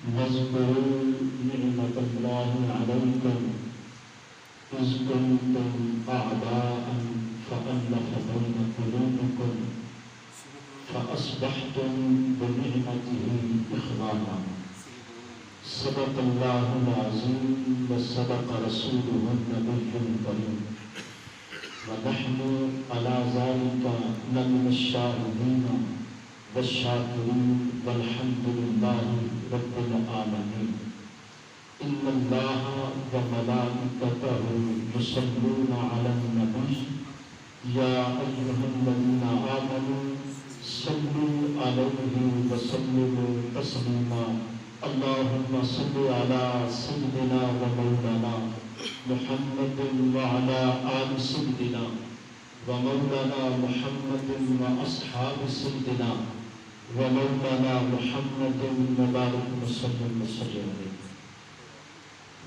واذكروا نعمة الله عليكم إذ كنتم أعداء فألف بين قلوبكم فأصبحتم بنعمته إخوانا صدق الله العظيم وصدق رسوله النبي الكريم ونحن على ذلك لمن الشاهدين والشاكرين والحمد لله رب العالمين إن الله وملائكته يصلون على النبي يا أيها الذين آمنوا صلوا عليه وسلموا تسليما اللهم صل على سيدنا ومولانا محمد وعلى آل سيدنا ومولانا محمد وأصحاب سيدنا ومولانا محمد مبارك وسلم عليه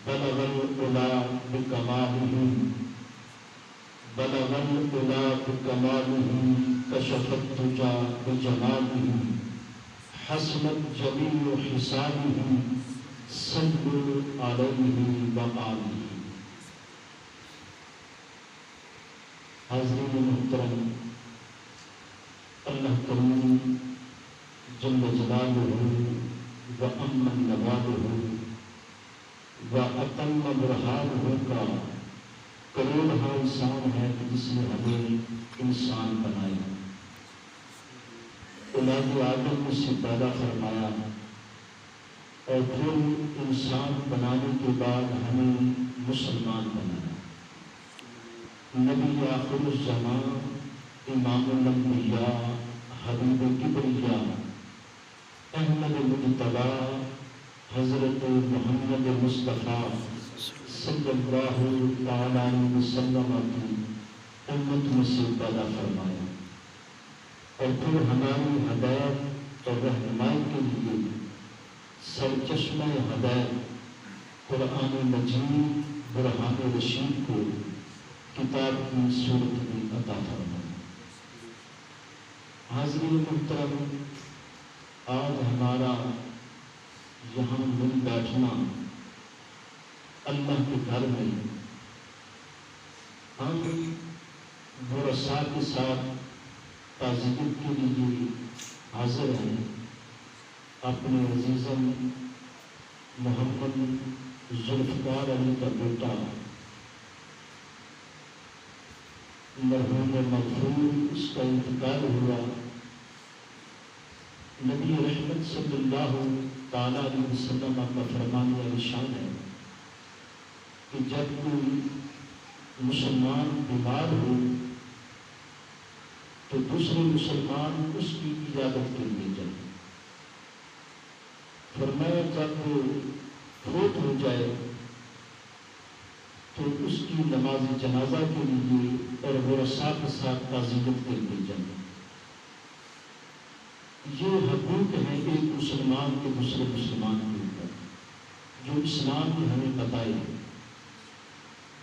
بلغ العلا بكماله بلغ العلا بكماله كشف الدجى بجماله حسنت جميع حسابه صلوا عليه وآله حاضرین محترم اللہ کریم جل جلالہ و امن نوالہ و اتم برہانہ کا کروڑہا احسان ہے جس نے ہمیں انسان بنایا اولاد آدم میں سے پیدا فرمایا اور پھر انسان بنانے کے بعد ہمیں مسلمان بنایا نبی آخر الزمان امام الانبیاء حبیب کبریا احمد مجتبی حضرت محمد مصطفیٰ صلی اللہ تعالیٰ علیہ وسلم کی امت میں سے پیدا فرمایا اور پھر ہماری ہدایت اور رہنمائی کے لیے سرچشمہ ہدایت قرآن مجید برہان رشید کو کتاب کی صورت میں عطا فرمایا۔ حاضرین محترم، آج ہمارا یہاں مل بیٹھنا اللہ کے گھر میں ہم ورثاء کے ساتھ تعزیت کے لیے حاضر ہیں۔ اپنے عزیزم محمد ذوالفقار علی کا بیٹا مرحوم مغفور اس کا انتقال ہوا۔ نبی رحمت صلی اللہ تعالیٰ علیہ وسلم کا فرمان ارشاد ہے کہ جب کوئی مسلمان بیمار ہو تو دوسرے مسلمان اس کی عیادت کے لیے جائیں۔ فرمایا جب وہ فوت ہو جائے تو اس کی نماز جنازہ کے لیے اور ورثاء کے ساتھ تعزیت کے لیے جائیں۔ یہ حقوق ہیں ایک مسلمان کے دوسرے مسلمان کے اوپر جو اسلام نے ہمیں بتائے۔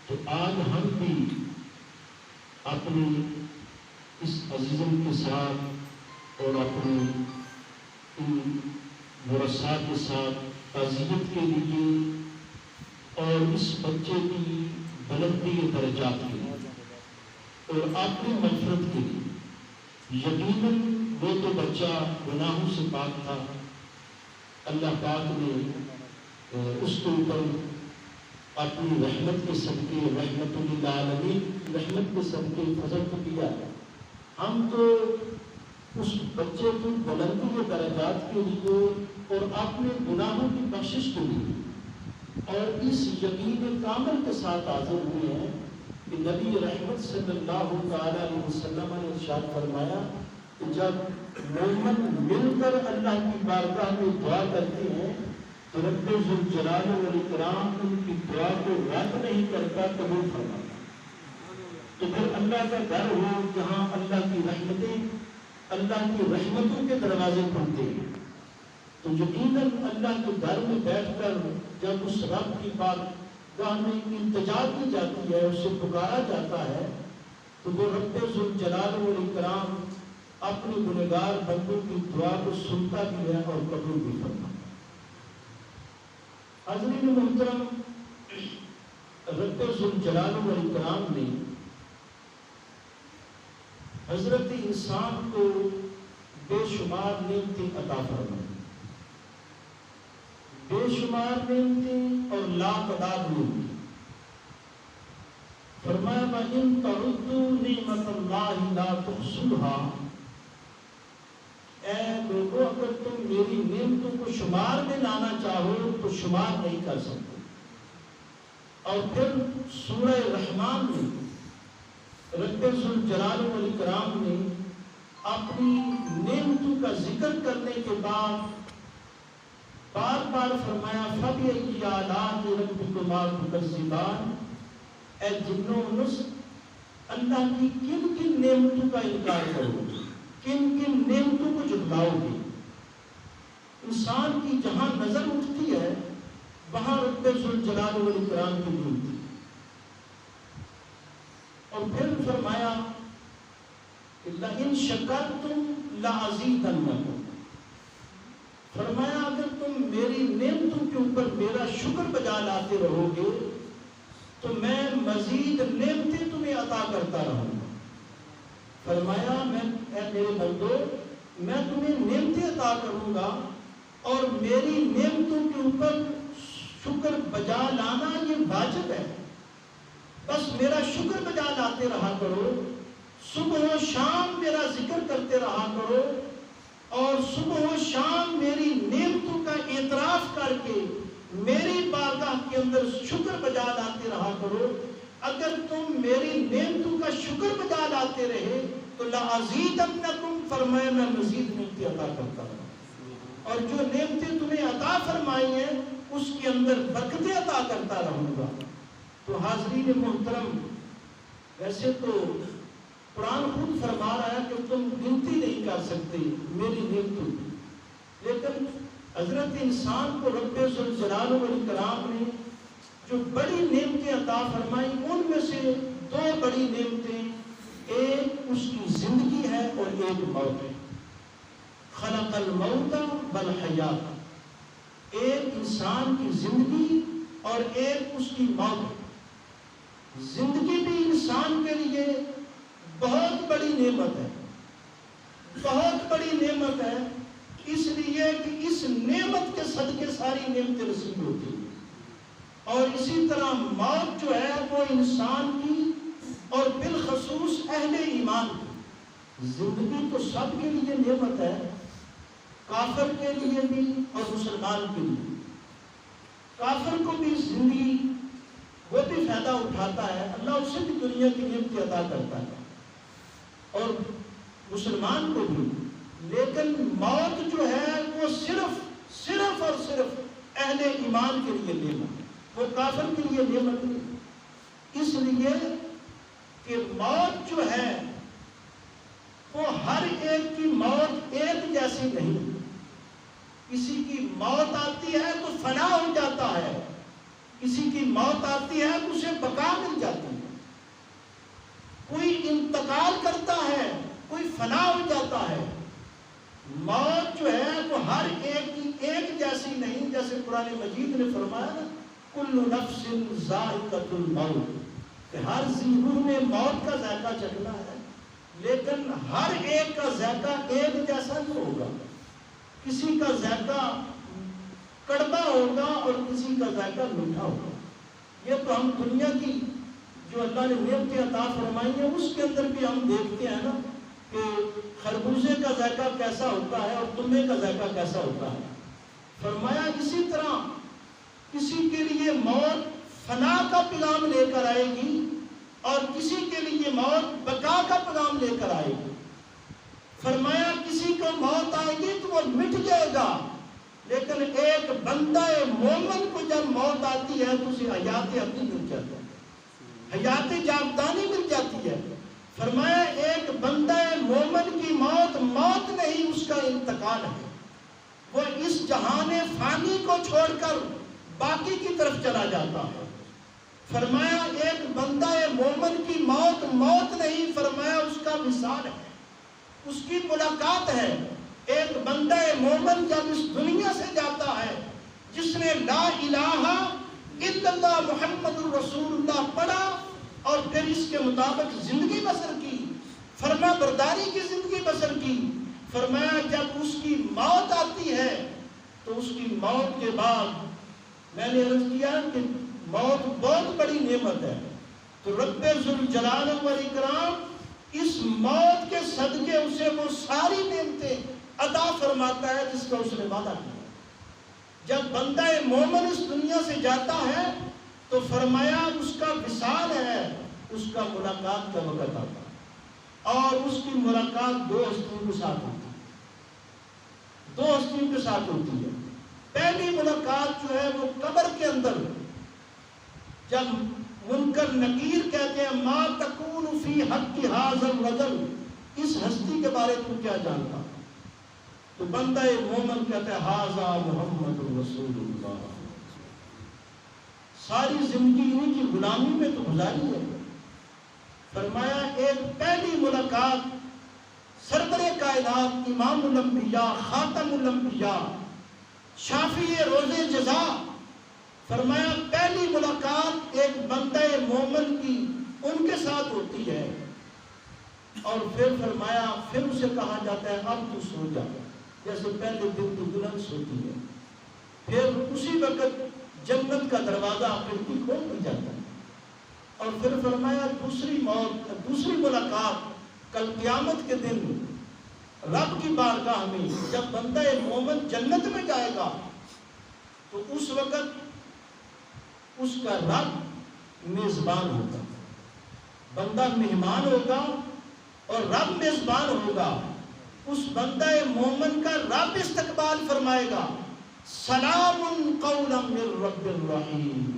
تو آج ہم بھی اپنے اس عزیزم کے ساتھ اور اپنے ان ورثاء کے ساتھ تعزیت کے لیے اور اس بچے کی بلندی درجات کے لیے اور اپنی مغفرت کے لیے، یقیناً وہ تو بچہ گناہوں سے پاک تھا، اللہ پاک نے اس کے اوپر اپنی رحمت کے صدقے، رحمت للعالمین رحمت کے صدقے فضل کو کیا۔ ہم تو اس بچے کی بلندی کے درجات کے لیے اور اپنے گناہوں کی بخشش کے لیے اور اس یقین کامل کے ساتھ حاضر ہوئے ہیں کہ نبی رحمت صلی اللہ تعالیٰ علیہ وسلم نے ارشاد فرمایا کہ جب مومن مل کر اللہ کی بارگاہ میں دعا کرتے ہیں تو رب ذوالجلال والاکرام ان کی دعا کو رد نہیں کرتا، قبول فرماتا۔ تو پھر اللہ کا گھر ہو جہاں اللہ کی رحمتوں کے دروازے کھلتے ہیں، تو یقیناً اللہ کے گھر میں بیٹھ کر جب اس رب کی بارگاہ میں التجا کی جاتی ہے، اسے پکارا جاتا ہے، تو وہ رب ذوالجلال والاکرام اپنے گنہگار بندوں کی دعا کو سنتا بھی ہے اور قبول بھی فرماتا ہے۔ حاضرین محترم، رب ذوالجلال والاکرام نے حضرت انسان کو بے شمار نعمتیں عطا فرمائی، بے شمار نعمتیں اور لا تعداد نعمتیں۔ فرمایا وَإِن تَعُدُّوا نِعْمَتَ اللَّهِ لَا تُحْصُوهَا، اے لوگوں اگر تم میری نعمتوں کو شمار میں لانا چاہو تو شمار نہیں کر سکتے۔ اور پھر سورہ رحمان میں رب ذوالجلال والاکرام نے اپنی نعمتوں کا ذکر کرنے کے بعد بار بار فرمایا فَبِأَيِّ آلَاءِ رَبِّكُمَا تُكَذِّبَانِ، اے جنوں و انس، اللہ کی کن کن نعمتوں کا انکار کرو گے، کن کن نعمتوں کو جھٹلاؤ گے۔ انسان کی جہاں نظر اٹھتی ہے وہاں رب ذوالجلال والاکرام کی نعمت۔ اور پھر فرمایا لَإِن شَكَرْتُمْ لَأَزِيدَنَّكُمْ، فرمایا اگر تم میری نعمتوں کے اوپر میرا شکر بجا لاتے رہو گے تو میں مزید نعمتیں تمہیں عطا کرتا رہوں گا۔ فرمایا اے میرے بندو، میں تمہیں نعمتیں عطا کروں گا اور میری نعمتوں کے اوپر شکر بجا لانا یہ واجب ہے، بس میرا شکر بجا لاتے رہا کرو، صبح و شام میرا ذکر کرتے رہا کرو، اور صبح و شام میری نعمتوں کا اعتراف کر کے میری بارگاہ کے اندر شکر بجا لاتے رہا کرو۔ اگر تم میری نعمتوں کا شکر بجا لاتے رہے تو لَأَزِيدَنَّكُمْ، فرمایا میں مزید نعمتیں عطا کرتا رہوں، اور جو نعمتیں تمہیں عطا فرمائی ہیں اس کے اندر برکتیں عطا کرتا رہوں گا۔ تو حاضرین محترم، ویسے تو قرآن خود فرما رہا ہے کہ تم گنتی نہیں کر سکتے میری نعمتوں کی، لیکن حضرت انسان کو رب ذوالجلال والاکرام نے جو بڑی نعمتیں عطا فرمائی ان میں سے دو بڑی نعمتیں، ایک اس کی زندگی ہے اور ایک موت ہے۔ خلق الموت والحیات، ایک انسان کی زندگی اور ایک اس کی موت۔ زندگی بھی انسان کے لیے بہت بڑی نعمت ہے، بہت بڑی نعمت ہے، اس لیے کہ اس نعمت کے صدقے ساری نعمتیں نصیب ہوتی ہیں۔ اور اسی طرح موت جو ہے وہ انسان کی اور بالخصوص اہل ایمان کی، زندگی تو سب کے لیے نعمت ہے، کافر کے لیے بھی اور مسلمان کے لیے۔ کافر کو بھی زندگی وہ بھی فائدہ اٹھاتا ہے، اللہ اسے بھی دنیا کی نعمتیں عطا کرتا ہے، اور مسلمان کو بھی، لیکن موت جو ہے وہ صرف اور صرف اہل ایمان کے لیے نعمت ہے، وہ کافر کے لیے نعمت نہیں۔ اس لیے کہ موت جو ہے وہ ہر ایک کی موت ایک جیسی نہیں، کسی کی موت آتی ہے تو فنا ہو جاتا ہے، کسی کی موت آتی ہے تو اسے بقا مل جاتی ہے، کوئی انتقال کرتا ہے، کوئی فنا ہو جاتا ہے۔ موت جو ہے وہ ہر ایک کی ایک جیسی نہیں، جیسے قرآن مجید نے فرمایا نا کل نفس ذائقۃ الموت، کہ ہر روح نے موت کا ذائقہ چکھنا ہے، لیکن ہر ایک کا ذائقہ ایک جیسا نہیں ہوگا، کسی کا ذائقہ کڑوا ہوگا اور کسی کا ذائقہ میٹھا ہوگا۔ یہ تو ہم دنیا کی جو اللہ نے نعمتیں عطا فرمائی ہیں اس کے اندر بھی ہم دیکھتے ہیں نا کہ خربوزے کا ذائقہ کیسا ہوتا ہے اور تمبے کا ذائقہ کیسا ہوتا ہے۔ فرمایا اسی طرح کسی کے لیے موت فنا کا پیغام لے کر آئے گی اور کسی کے لیے موت بقا کا پیغام لے کر آئے گی۔ فرمایا کسی کو موت آئے گی تو وہ مٹ جائے گا، لیکن ایک بندہ مومن کو جب موت آتی ہے تو اسے حیات ابدی مل جاتا ہے، حیات جاودانی مل جاتی ہے۔ فرمایا ایک بندہ مومن کی موت موت نہیں، اس کا انتقال ہے، وہ اس جہان فانی کو چھوڑ کر باقی کی طرف چلا جاتا ہے۔ فرمایا ایک بندہ مومن کی موت موت نہیں، فرمایا اس کا وصال ہے، اس کی ملاقات ہے۔ ایک بندہ مومن جب اس دنیا سے جاتا ہے، جس نے نے لا الہ الا اللہ محمد الرسول اللہ پڑھا اور پھر اس کے مطابق زندگی بسر کی، فرما برداری کی زندگی بسر کی، فرمایا جب اس کی موت آتی ہے تو اس کی موت کے بعد میں نے عرض کیا کہ موت بہت بڑی نعمت ہے، تو رب ذوالجلال والاکرام اس موت کے صدقے اسے وہ ساری نعمتیں عطا فرماتا ہے جس کا اس نے وعدہ کیا۔ جب بندہ مومن اس دنیا سے جاتا ہے تو فرمایا اس کا وصال ہے، اس کا ملاقات کا وقت آتا ہے، اور اس کی ملاقات دو ہستیوں کے ساتھ ہوتی ہے، دو ہستیوں کے ساتھ ہوتی ہے۔ پہلی ملاقات جو ہے وہ قبر کے اندر، جب منکر نکیر کہتے ہیں ما تکون فی حق ھذا الرجل، اس ہستی کے بارے تو کیا جانتا، تو بندہ مومن کہتا ہے ھذا محمد رسول اللہ، ساری زندگی انہی کی غلامی میں تو گزاری ہے۔ فرمایا ایک پہلی ملاقات سرور کائنات امام الانبیاء خاتم الانبیاء شافی روز جزا، فرمایا پہلی ملاقات ایک بندہ مومن کی ان کے ساتھ ہوتی ہے، اور پھر فرمایا پھر اسے کہا جاتا ہے اب تو سو جا، جیسے پہلے دن تو دلہن سوتی ہے، پھر اسی وقت جنت کا دروازہ کھڑکی کھول دی جاتا ہے، اور پھر فرمایا دوسری موت، دوسری ملاقات کل قیامت کے دن رب کی بارگاہ میں جب بندہ مومن جنت میں جائے گا تو اس وقت اس کا رب میزبان ہوگا، بندہ مہمان ہوگا اور رب میزبان ہوگا، اس بندہ مومن کا رب استقبال فرمائے گا، سلام قولا من رب الرحیم،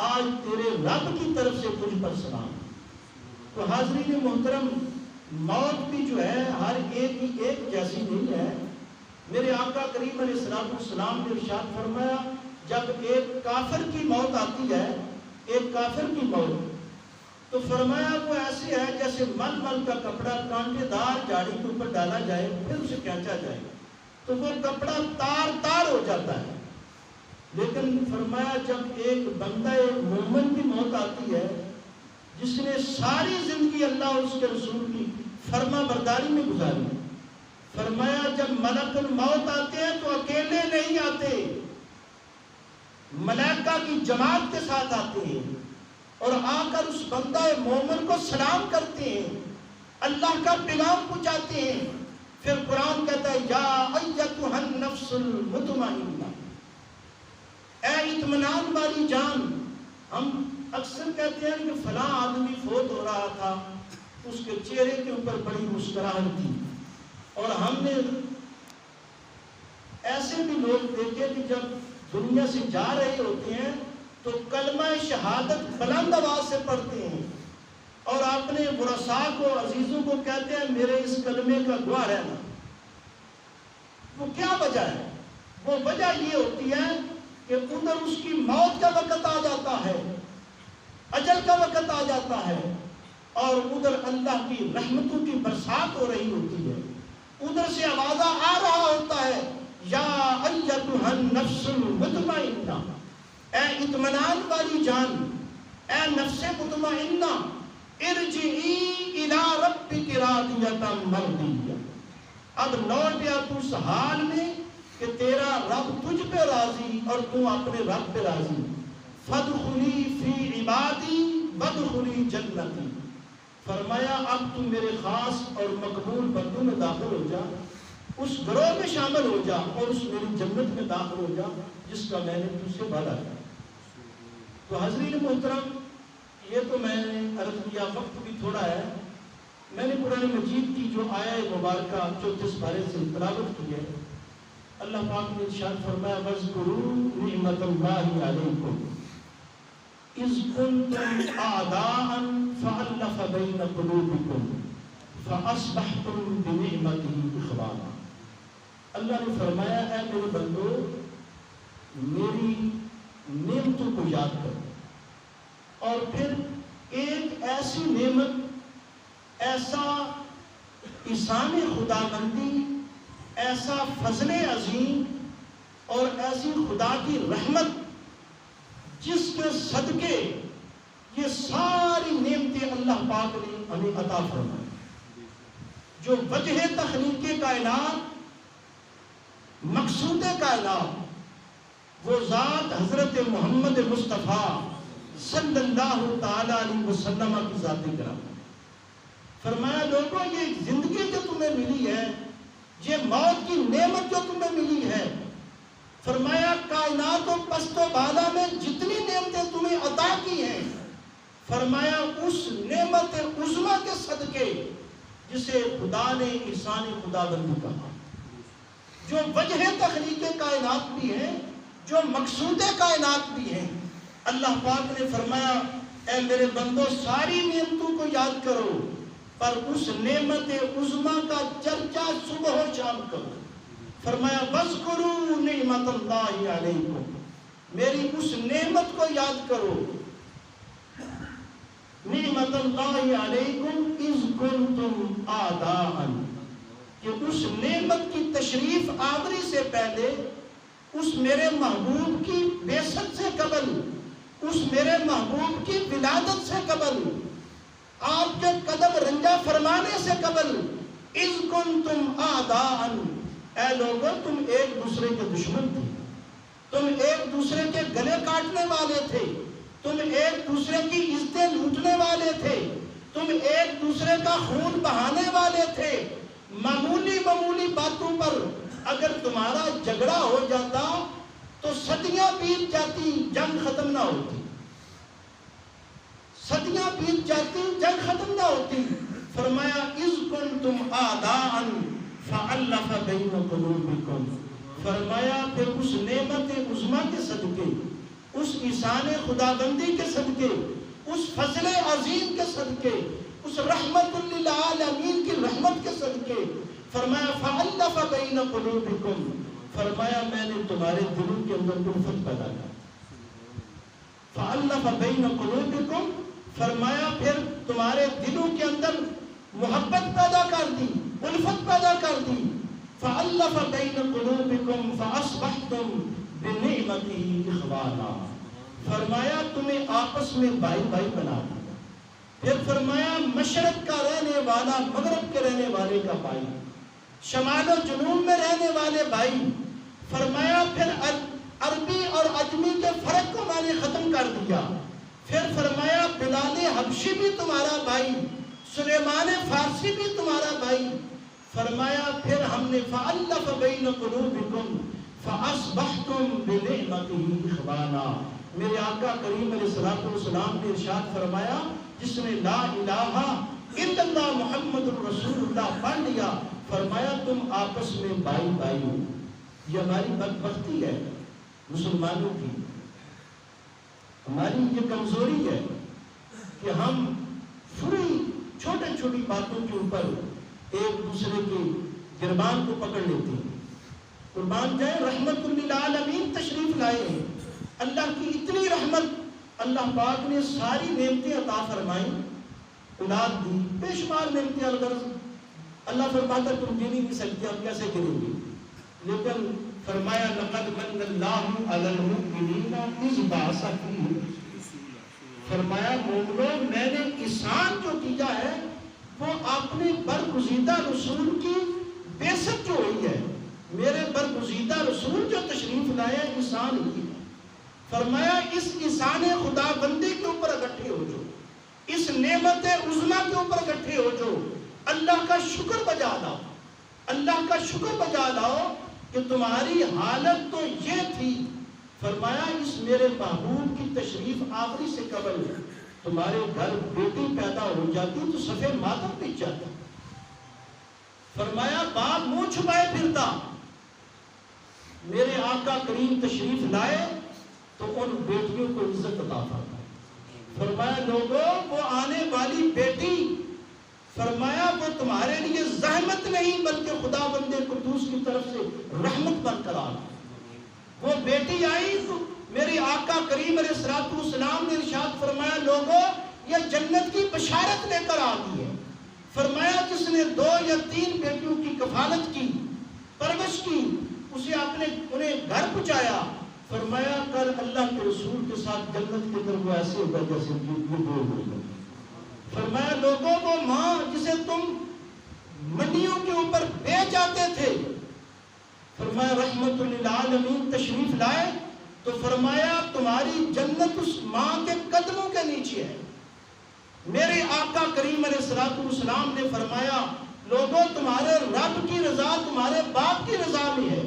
آج تیرے رب کی طرف سے تجھ پر سلام۔ تو حاضرین محترم، موت بھی جو ہے ہر ایک کی ایک جیسی نہیں ہے۔ میرے آقا کریم علیہ السلام نے ارشاد فرمایا جب ایک کافر کی موت آتی ہے، ایک کافر کی موت، تو فرمایا وہ ایسی ہے جیسے مل مل کا کپڑا کانٹے دار جاڑی کے اوپر ڈالا جائے پھر اسے کھینچا جائے تو وہ کپڑا تار تار ہو جاتا ہے، لیکن فرمایا جب ایک بندہ مومن کی موت آتی ہے جس نے ساری زندگی اللہ اور اس کے رسول کی فرما برداری میں گزاری، فرمایا جب ملک الموت آتے ہیں تو اکیلے نہیں آتے، ملائکہ کی جماعت کے ساتھ آتے ہیں اور آ کر اس بندہ مومن کو سلام کرتے ہیں، اللہ کا پیغام پہنچاتے ہیں۔ پھر قرآن کہتا ہے یا ایتھا النفس المطمئنہ، اے اطمینان والی جان۔ ہم اکثر کہتے ہیں کہ فلاں آدمی فوت ہو رہا تھا، اس کے چہرے کے اوپر بڑی مسکراہٹ تھی، اور ہم نے ایسے بھی لوگ دیکھے کہ جب دنیا سے جا رہے ہوتے ہیں تو کلمہ شہادت بلند آواز سے پڑھتے ہیں اور اپنے ورثاء کو عزیزوں کو کہتے ہیں میرے اس کلمے کا گواہ رہنا۔ وہ کیا وجہ ہے؟ وہ وجہ یہ ہوتی ہے کہ ادھر اس کی موت کا وقت آ جاتا ہے، اجل کا وقت آ جاتا ہے، اور ادھر اللہ کی رحمتوں کی برسات ہو رہی ہوتی ہے، ادھر سے آوازہ آ رہا ہوتا ہے یا ایتھا النفس المطمئنہ، اے اطمینان والی جان، اے نفس مطمئنہ، ارجعی الی ربک راضیۃ مرضیہ، اب لوٹ یا تو اس حال میں کہ تیرا رب تجھ پہ راضی اور تو اپنے رب پہ راضی، فادخلی فی عبادی وادخلی جنتی، فرمایا اب تم میرے خاص اور مقبول بندوں میں داخل ہو جا، اس گروہ میں شامل ہو جا اور اس میری جنت میں داخل ہو جا جس کا میں نے تجھ سے وعدہ کیا۔ تو حضرین محترم، یہ تو میں نے عرض کیا، وقت بھی تھوڑا ہے، میں نے قرآن مجید کی جو آیہ مبارکہ 34 پارے سے تلاوت کی ہے، اللہ پاک نے ارشاد فرمایا وَاذْكُرُوا نِعْمَةَ اللَّهِ عَلَيْكُمْ اِذْ كُنْتُمْ أَعْدَاءً فَأَلَّفَ بَيْنَ قُلُوبِكُمْ فَأَصْبَحْتُمْ بِنِعْمَتِهِ إِخْوَانًا۔ اللہ نے فرمایا اے میرے بندو، میری نعمتوں کو یاد کرو، اور پھر ایک ایسی نعمت، ایسا احسان خداوندی، ایسا فضل عظیم اور ایسی خدا کی رحمت جس کے صدقے یہ ساری نعمتیں اللہ پاک نے ہمیں عطا فرمائی. جو وجہ تخلیق کائنات، مقصود کائنات، وہ ذات حضرت محمد مصطفیٰ صلی اللہ تعالی علیہ وسلم کی ذات کرام. فرمایا لوگوں یہ زندگی جو تمہیں ملی ہے، یہ موت کی نعمت جو تمہیں ملی ہے، فرمایا کائنات و پست و بالا میں جتنی نعمتیں تمہیں عطا کی ہیں، فرمایا اس نعمت عظمیٰ کے صدقے جسے خدا نے احسان خداوندی کہا، جو وجہ تخلیق کائنات بھی ہیں، جو مقصود کائنات بھی ہیں، اللہ پاک نے فرمایا اے میرے بندو ساری نعمتوں کو یاد کرو، پر اس نعمت عظمیٰ کا چرچا صبح و شام کرو. فرمایا وَاذْكُرُوا نِعْمَةَ اللَّهِ عَلَيْكُمْ، میری اس نعمت کو یاد کرو. نعمت اللہ علیکم اذ کنتم اعداء، کہ اس نعمت کی تشریف آوری سے پہلے، اس میرے محبوب کی بعثت سے قبل، اس میرے محبوب کی ولادت سے قبل، آپ کے قدم رنجہ فرمانے سے قبل، اذ کنتم اعداء، اے لوگوں تم ایک دوسرے کے دشمن تھے، تم ایک دوسرے کے گلے کاٹنے والے تھے، تم ایک دوسرے کی عزتیں لوٹنے والے تھے، تم ایک دوسرے کا خون بہانے والے تھے. معمولی باتوں پر اگر تمہارا جھگڑا ہو جاتا تو صدیاں بیت جاتی، جنگ ختم نہ ہوتی، صدیاں بیت جاتی، جنگ ختم نہ ہوتی. فرمایا اذ کنتم اعداء فألف بین قلوبکم، فرمایا پھر اس نعمت عظمیٰ کے صدقے، اس احسان خداوندی کے صدقے، اس فضل عظیم کے صدقے، اس رحمت للعالمین کی رحمت کے صدقے، فرمایا فألف بین قلوبکم، فرمایا میں نے تمہارے دلوں کے اندر الفت پیدا کر. فألف بین قلوبکم، فرمایا پھر تمہارے دلوں کے اندر محبت پیدا کر دی، الفت پیدا کر دی. فألف بین قلوبکم فأصبحتم بنعمتہ اخوانا، فرمایا تمہیں آپس میں بھائی بھائی بنا دیا. پھر فرمایا مشرق کا رہنے والا مغرب کے رہنے والے کا بھائی، شمال و جنوب میں رہنے والے بھائی. فرمایا پھر عربی اور عجمی کے فرق کو میں نے ختم کر دیا. پھر فرمایا بلال حبشی بھی تمہارا بھائی، سلیمان فارسی بھی تمہارا بھائی. فرمایا پھر ہم نے فألف بین قلوبکم فأصبحتم بنعمتہ اخوانا. میرے آقا کریم علیہ الصلوۃ والسلام نے ارشاد فرمایا جس نے لا الہ الا اللہ محمد الرسول اللہ پڑھ لیا، فرمایا تم آپس میں بھائی بھائی ہو. یہ ہماری بدبختی ہے مسلمانوں کی، ہماری یہ کمزوری ہے کہ ہم فری چھوٹی باتوں کے اوپر ایک دوسرے کے گربان کو پکڑ لیتے ہیں. قربان جائے رحمت للعالمین تشریف لائے ہیں. اللہ کی اتنی رحمت، اللہ پاک نے ساری نعمتیں عطا فرمائیں، اولاد دی، بے شمار نعمتیں. اللہ فرماتا تم گر نہیں سکتے، ہم کیسے گریں گے؟ لیکن فرمایا لقد من اللہ علی المؤمنین اذ بعث فیہم، فرمایا مومنوں میں نے احسان جو کیا ہے وہ اپنے برگزیدہ رسول کی بعثت جو ہوئی ہے، میرے برگزیدہ رسول جو تشریف لائے احسان ہی ہے. فرمایا اس احسان خدا بندی کے اوپر اکٹھے ہو جو، اس نعمت عظمیٰ کے اوپر اکٹھے ہو جو، اللہ کا شکر بجا لاؤ، اللہ کا شکر بجا لاؤ کہ تمہاری حالت تو یہ تھی. فرمایا اس میرے محبوب کی تشریف آوری سے قبل تمہارے گھر بیٹی پیدا ہو جاتی تو صفے ماتم پیچ جاتا. فرمایا باپ منہ چھپائے پھرتا، میرے آقا کریم تشریف لائے تو ان بیٹیوں کو عزت عطا فرمایا. فرمایا لوگوں وہ آنے والی بیٹی، فرمایا وہ تمہارے لیے زحمت نہیں بلکہ خدا بندے قدوس کی طرف سے رحمت بن کر آ. وہ بیٹی آئی تو میری آقا کریم علیہ الصلوۃ والسلام نے ارشاد فرمایا لوگوں یہ جنت کی بشارت لے کر آ گئی ہے. فرمایا جس نے 2 یا 3 بیٹیوں کی کفالت کی، پرورش کی، اسے انہیں گھر پہنچایا. فرمایا کل اللہ کے رسول کے ساتھ جنت کے اندر وہ ایسے ہوگا جیسے یہ دو ہوگا. فرمایا لوگوں کو ماں جسے تم منڈیوں کے اوپر بیچ آتے تھے، فرمایا رحمت للعالمین تشریف لائے تو فرمایا تمہاری جنت اس ماں کے قدموں کے نیچے ہے. میرے آقا کریم علیہ الصلوۃ والسلام نے فرمایا لوگوں تمہارے رب کی رضا تمہارے باپ کی رضا میں ہے.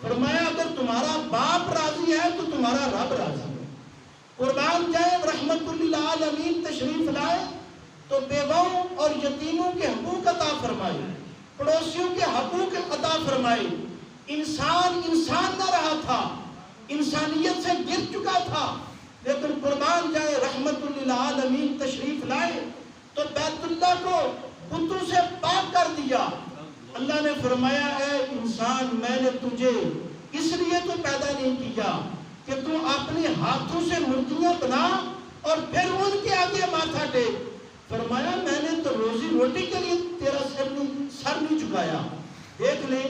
فرمایا اگر تمہارا باپ راضی ہے تو تمہارا رب راضی ہے. قربان جائے رحمت للعالمین تشریف لائے تو بیواؤں اور یتیموں کے حقوق عطا فرمائے، پڑوسیوں کے حقوق عطا فرمائے. انسان نہ رہا تھا، انسانیت سے گر چکا تھا، لیکن قربان جائے رحمت للعالمین تشریف لائے تو بیت اللہ کو بتوں سے پاک کر دیا. اللہ نے فرمایا اے انسان میں نے تجھے اس لیے تو پیدا نہیں کیا کہ تو اپنے ہاتھوں سے مورتیاں بنا اور پھر ان کے آگے ماتھا ٹیک. فرمایا میں نے تو روزی روٹی کے لیے تیرا سر نہیں جھکایا. دیکھ لیں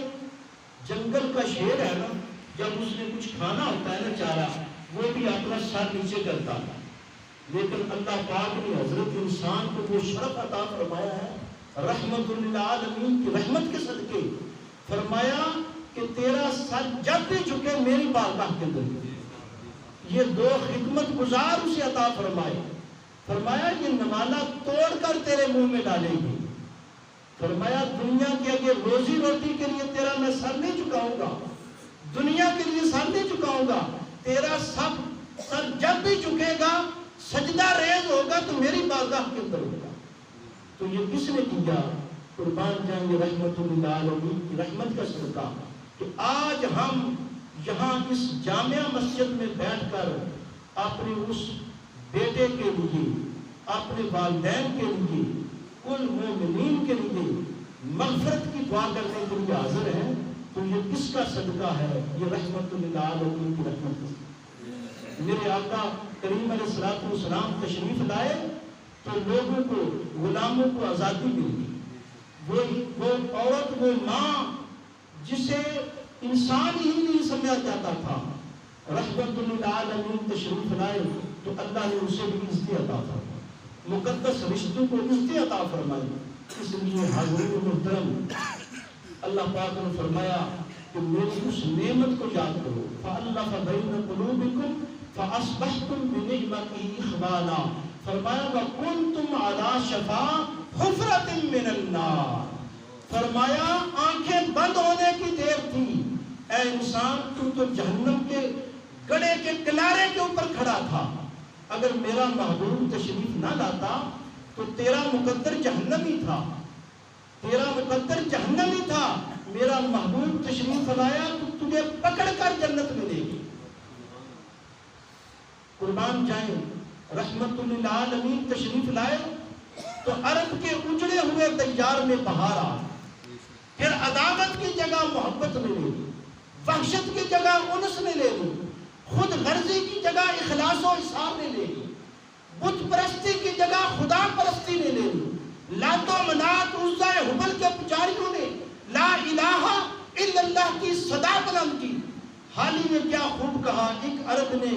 جنگل کا شیر ہے نا، جب اس نے کچھ کھانا ہوتا ہے نا چارہ، وہ بھی اپنا سر نیچے کرتا ہے، لیکن اللہ پاک نے حضرت انسان کو وہ شرف عطا فرمایا ہے رحمت للعالمین کی رحمت کے صدقے. فرمایا کہ تیرا سر جب بھی جھکے میری بارگاہ کے اندر، یہ دو خدمت گزار اسے عطا فرمائے. فرمایا یہ نوالہ توڑ کر تیرے منہ میں ڈالیں گے. فرمایا دنیا کے آگے روزی روٹی کے لیے تیرا میں سر نہیں جھکاؤں گا، دنیا کے لیے سر نہیں جھکاؤں گا. تیرا سر جب بھی جھکے گا سجدہ ریز ہوگا تو میری بارگاہ کے اندر ہوگا. تو یہ کس نے کیا؟ قربان جائیں گے رحمت للعالمین کی رحمت کا صدقہ کہ آج ہم یہاں اس جامعہ مسجد میں بیٹھ کر اپنے اس بیٹے کے لیے، اپنے والدین کے لیے، کل مومنین کے لیے مغفرت کی دعا کرنے کے لیے حاضر ہیں. تو یہ کس کا صدقہ ہے؟ یہ رحمت للعالمین کی رحمت. میرے آقا کریم علیہ الصلوۃ والسلام تشریف لائے تو لوگوں کو، غلاموں کو آزادی مل گئی. وہ عورت، وہ ماں جسے انسان ہی نہیں سمجھا جاتا تھا، رحمت للعالمین تشریف لائے تو اللہ نے اسے بھی عزت عطا فرمائی، مقدس رشتوں کو عزت عطا فرمائی. اس لیے حاضرین محترم اللہ پاک نے فرمایا کہ میری اس نعمت کو یاد کرو. فَأَلَّفَ بَيْنَ قُلُوبِكُمْ فَأَصْبَحْتُمْ بِنِعْمَتِهِ إِخْوَانًا. فرمایا وَكُنْتُمْ عَلَى شَفَا حُفْرَةٍ مِّنَ النَّارِ. فرمایا آنکھیں بند ہونے کی دیر تھی، اے انسان تو جہنم کے گڑھے کے کنارے کے اوپر کھڑا تھا. اگر میرا محبوب تشریف نہ لاتا تو تیرا مقدر جہنمی تھا، تیرا مقدر جہنمی تھا. میرا محبوب تشریف لایا تو تجھے پکڑ کر جنت میں دے گی. قربان جائیں رحمت للعالمین تشریف لائے تو عرب کے اجڑے ہوئے دیار میں بہار آ. پھر عداوت کی جگہ محبت نے لے لی، وحشت کی جگہ انس نے لے لی، خود غرضی کی جگہ اخلاص و اصرار نے لے لی، بت پرستی کی جگہ خدا پرستی نے لے لی. لات و منات عزا حبل کے پجاریوں نے لا الہ الا اللہ کی صدا بلند کی. حال ہی میں کیا خوب کہا، ایک عرب نے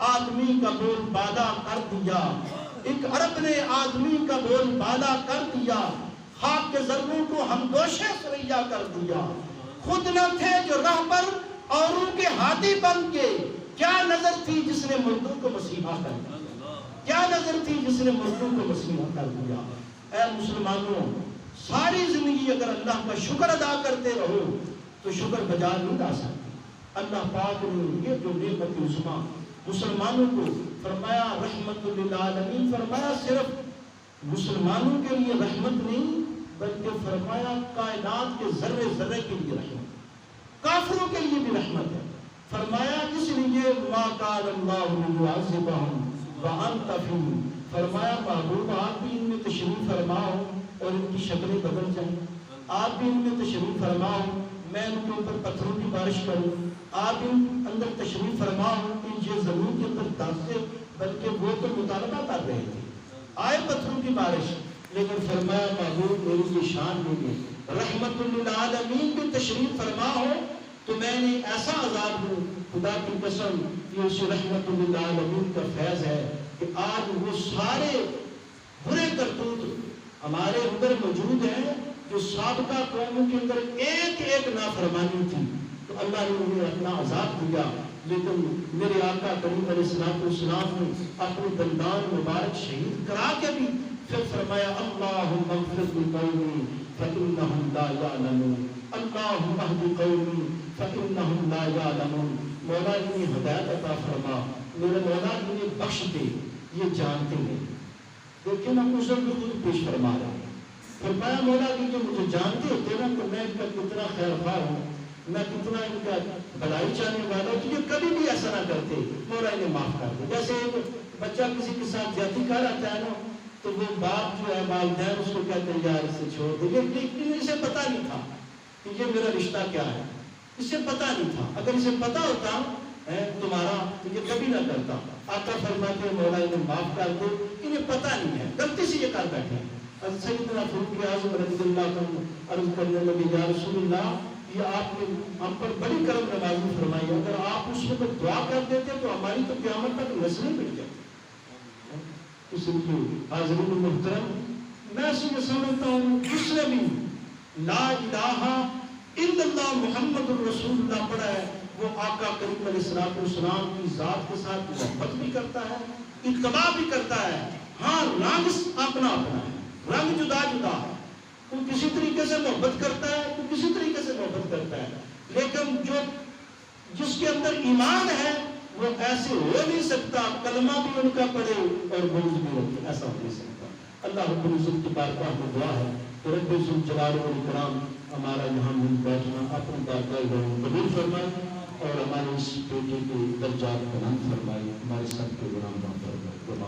آدمی کا بول بالا کر دیا، ایک عرب نے آدمی کا بول بالا کر دیا، خاک کے ذروں کو ہم دوشے سریا کر دیا. خود نہ تھے جو راہ پر اوروں کے ہاتھی بن کے، کیا نظر تھی جس نے مردوں کو مسیحا کر دیا، کیا نظر تھی جس نے مردوں کو مسیحا کر دیا. اے مسلمانوں، ساری زندگی اگر اللہ کا شکر ادا کرتے رہو تو شکر بجا نہیں لا سکتے. اللہ پاک نے یہ جو نعمت عظمیٰ مسلمانوں کو فرمایا رحمت للعالمین، فرمایا صرف مسلمانوں کے لیے رحمت نہیں بلکہ فرمایا کائنات کے ذرے ذرے کے لیے رحمت، کافروں کے لیے بھی رحمت ہے. فرمایا اس لیے ما کان اللہ لیعذبہم وانت فیہم. فرمایا محبوب آپ بھی ان میں تشریف فرماؤ اور ان کی شکلیں بدل جائیں، آپ بھی ان میں تشریف فرماؤ میں ان کے اوپر پتھروں کی بارش کروں، آپ ان اندر تشریف فرماؤ کہ یہ زمین کے اندر داستے، بلکہ وہ تو مطالبہ کر رہے تھے آئے پتھروں کی بارش. لیکن فرمایا محبوب میری یہ شان نہیں ہے، رحمت للعالمین بھی تشریف فرما ہو تو میں نے ایسا عذاب دوں، خدا کی قسم یہ اس رحمت للعالمین کا فیض ہے کہ آج وہ سارے برے کرتوت ہمارے اندر موجود ہیں جو سابقہ قوموں کے اندر ایک ایک نافرمانی تھی، تو اللہ نے انہیں اپنا عذاب دیا، لیکن میرے آقا کریم علیہ السلام نے اپنے دندان مبارک شہید کرا کے بھی پھر فرمایا اللہم اغفر لقومی فإنہم لا یعلمون، اللہم اہد قومی فإنہم لا یعلمون، مولا انہیں ہدایت عطا فرما، میرے مولا انہیں بخش دے، یہ جانتے ہیں۔ لیکن ہم اس بھی خود پیش فرما رہے ہیں، فرمایا مولا کہ جو مجھے جانتے ہوتے نا کہ میں ان کا کتنا خیر خواہ ہوں، میں کتنا ان کا بھلائی چاہنے والا ہوں، تو یہ کبھی بھی ایسا نہ کرتے، مولا انہیں معاف کر دے۔ جیسے ایک بچہ کسی کے ساتھ زیادتی کر رہتا ہے نا، تو وہ باپ جو ہے والدین اس کو کہتے ہیں یار اسے چھوڑ دے، لیکن اسے پتہ نہیں تھا کہ یہ میرا رشتہ کیا ہے، اسے پتہ نہیں تھا، اگر اسے پتہ ہوتا تمہارا تو یہ کبھی نہ کرتا۔ آقا فرماتے ہیں مولا انہیں معاف کر دے، انہیں پتہ نہیں ہے، غلطی سے یہ کر بیٹھے ہیں۔ حضرت سیدنا فاروق اعظم رضی اللہ عنہ عرض کرنے لگے یا رسول اللہ یہ آپ نے ہم پر بڑی کرم نوازی فرمائی، اگر آپ اس وقت دعا کر دیتے تو ہماری تو قیامت تک نسلیں مٹ جاتی۔ اس لیے حاضرین محترم میں یہ سمجھتا ہوں جس نے بھی لا الہ الا اللہ محمد الرسول اللہ پڑھا ہے وہ آقا کریم علیہ السلام کی ذات کے ساتھ محبت بھی کرتا ہے، اتباع بھی کرتا ہے۔ ہاں رنگ اپنا اپنا ہے، رنگ جدا جدا ہے، کوئی کسی طریقے سے محبت کرتا ہے، کوئی کسی طریقے سے محبت کرتا ہے، لیکن جو جس کے اندر ایمان ہے وہ ایسے ہو نہیں سکتا کلمہ بھی ان کا پڑھے اور بغض بھی رکھے، ایسا ہو نہیں سکتا۔ اللہ رب العزت کی بارگاہ میں دعا ہے کہ رب ذوالجلال والاکرام ہمارا یہاں مل بیٹھنا اپنی بارگاہ میں قبول فرمائے اور ہمارے اس بیٹے کے درجات بلند فرمائے، ہمارے سب کے گناہ معاف فرمائے۔